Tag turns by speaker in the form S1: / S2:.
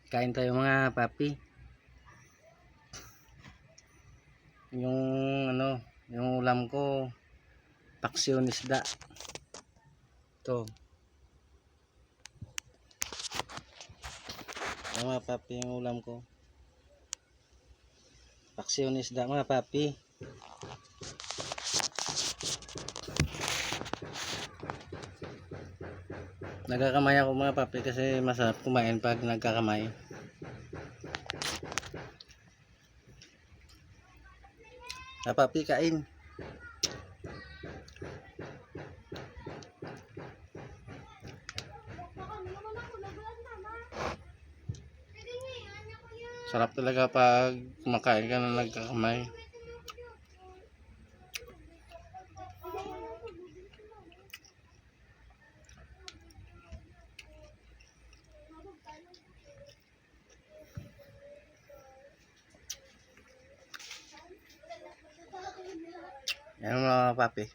S1: Kain tayo mga papi. Yung yung ulam ko paksiyon isda. Ito. Yung mga papi, yung ulam ko. Paksiyon isda mga papi. Nagkakamay ako mga papi kasi masarap kumain pag nagkakamay. Papi, kain. Sarap talaga pag kumakain ka na nagkakamay. Yan mga papi.